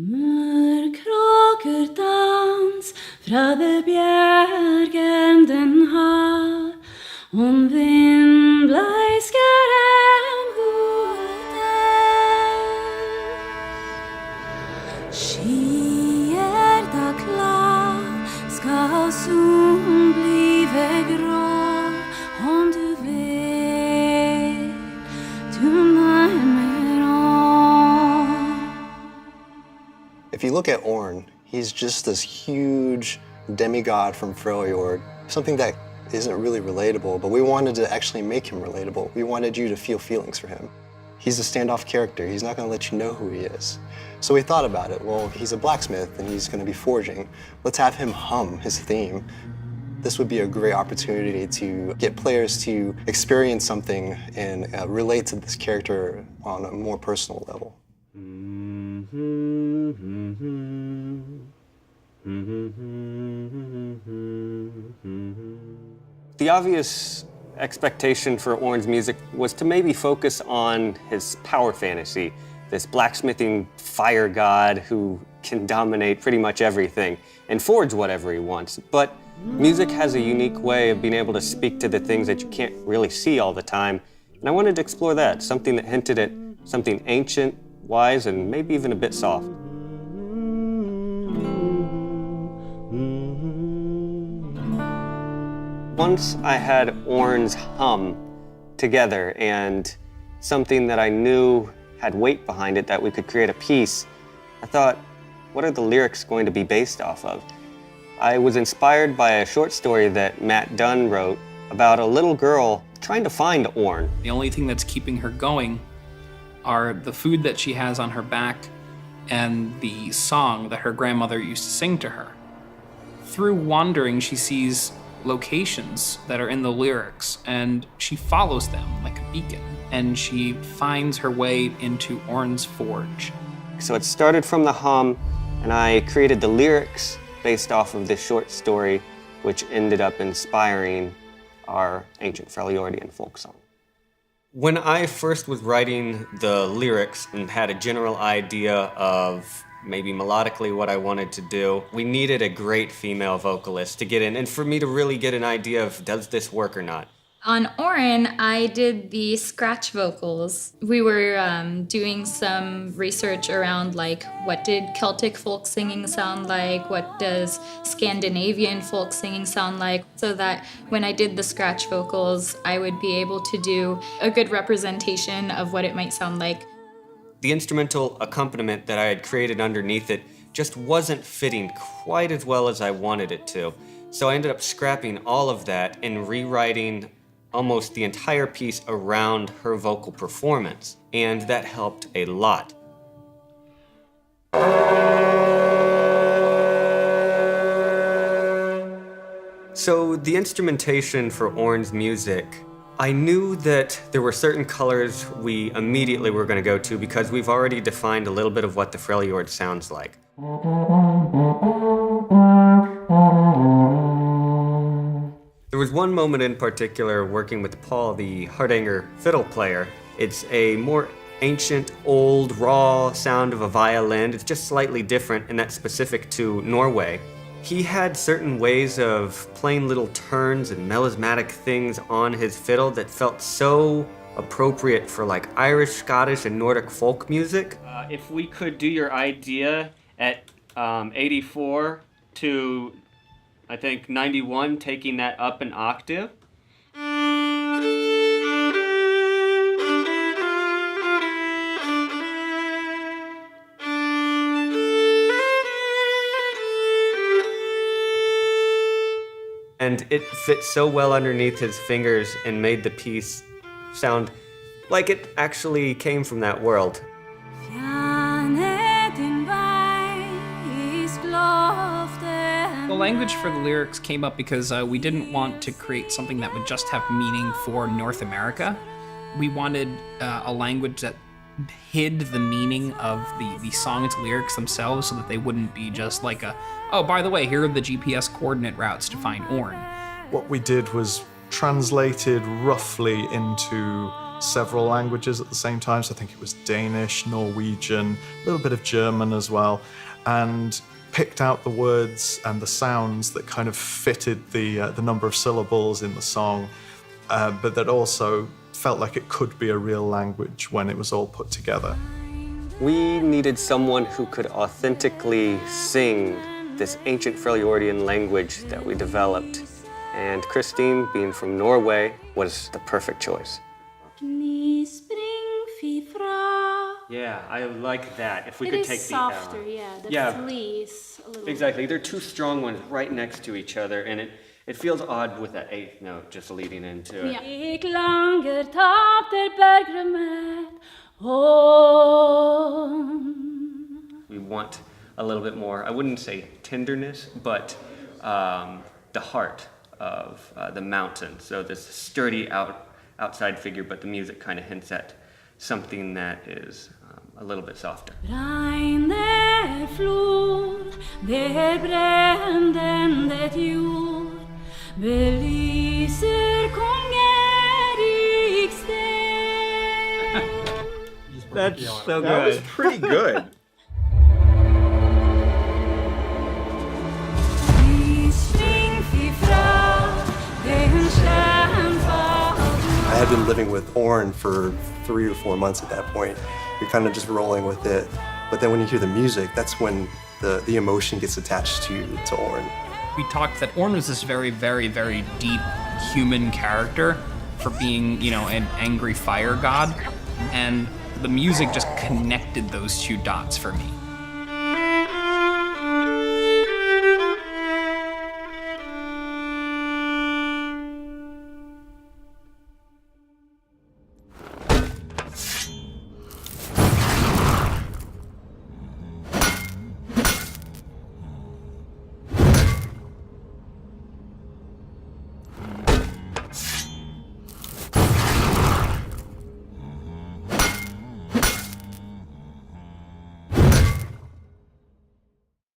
Mörkråkerdans fra det bjergen den har, om vind bleisker en hodet. Skyer da klar, skal solen blive grå, om du vet, du nærmer on. If you look at Orn, he's just this huge demigod from Freljord, something that isn't really relatable, but we wanted to actually make him relatable. We wanted you to feel feelings for him. He's a standoff character. He's not going to let you know who he is. So we thought about it. Well, he's a blacksmith and he's going to be forging. Let's have him hum his theme. This would be a great opportunity to get players to experience something and relate to this character on a more personal level. The obvious expectation for Orn's music was to maybe focus on his power fantasy, this blacksmithing fire god who can dominate pretty much everything and forge whatever he wants. But music has a unique way of being able to speak to the things that you can't really see all the time. And I wanted to explore that, something that hinted at something ancient, wise, and maybe even a bit soft. Once I had Orn's hum together and something that I knew had weight behind it, that we could create a piece, I thought, what are the lyrics going to be based off of? I was inspired by a short story that Matt Dunn wrote about a little girl trying to find Orn. The only thing that's keeping her going are the food that she has on her back and the song that her grandmother used to sing to her. Through wandering, she sees locations that are in the lyrics, and she follows them like a beacon, and she finds her way into Orn's forge. So it started from the hum, and I created the lyrics based off of this short story, which ended up inspiring our ancient Freljordian folk song. When I first was writing the lyrics and had a general idea of maybe melodically what I wanted to do, we needed a great female vocalist to get in, and for me to really get an idea of, does this work or not? On Orn, I did the scratch vocals. We were doing some research around like, what did Celtic folk singing sound like? What does Scandinavian folk singing sound like? So that when I did the scratch vocals, I would be able to do a good representation of what it might sound like. The instrumental accompaniment that I had created underneath it just wasn't fitting quite as well as I wanted it to. So I ended up scrapping all of that and rewriting almost the entire piece around her vocal performance, and that helped a lot. So the instrumentation for Orn's music, I knew that there were certain colors we immediately were going to go to because we've already defined a little bit of what the Freljord sounds like. There was one moment in particular working with Paul, the Hardanger fiddle player. It's a more ancient, old, raw sound of a violin. It's just slightly different, and that's specific to Norway. He had certain ways of playing little turns and melismatic things on his fiddle that felt so appropriate for like Irish, Scottish, and Nordic folk music. If we could do your idea at 84 to, I think, 91, taking that up an octave. And it fit so well underneath his fingers and made the piece sound like it actually came from that world. The language for the lyrics came up because we didn't want to create something that would just have meaning for North America. We wanted a language that hid the meaning of the song's lyrics themselves so that they wouldn't be just like oh, by the way, here are the GPS coordinate routes to find Orn. What we did was translated roughly into several languages at the same time. So I think it was Danish, Norwegian, a little bit of German as well, and picked out the words and the sounds that kind of fitted the number of syllables in the song, but that also felt like it could be a real language when it was all put together. We needed someone who could authentically sing this ancient Freljordian language that we developed. And Christine, being from Norway, was the perfect choice. Ni spring fifra. Yeah, I like that. If we It could is take softer, the yeah. The yeah. fleece a little Exactly. They're two strong ones right next to each other, and it feels odd with that eighth note just leading into it. Ik langer tap der bergrummet on. We want a little bit more, I wouldn't say tenderness, but the heart of the mountain. So this sturdy outside figure, but the music kind of hints at something that is a little bit softer. Rein der flor, der brännendet jord, belyser kongeriks sten. That's so That was good. pretty good. Ni spring fifra, den stjärnfall. I had been living with Orn for 3 or 4 months at that point. You're kind of just rolling with it. But then when you hear the music, that's when the emotion gets attached to Orn. We talked that Orn was this very, very, very deep human character for being, an angry fire god. And the music just connected those two dots for me.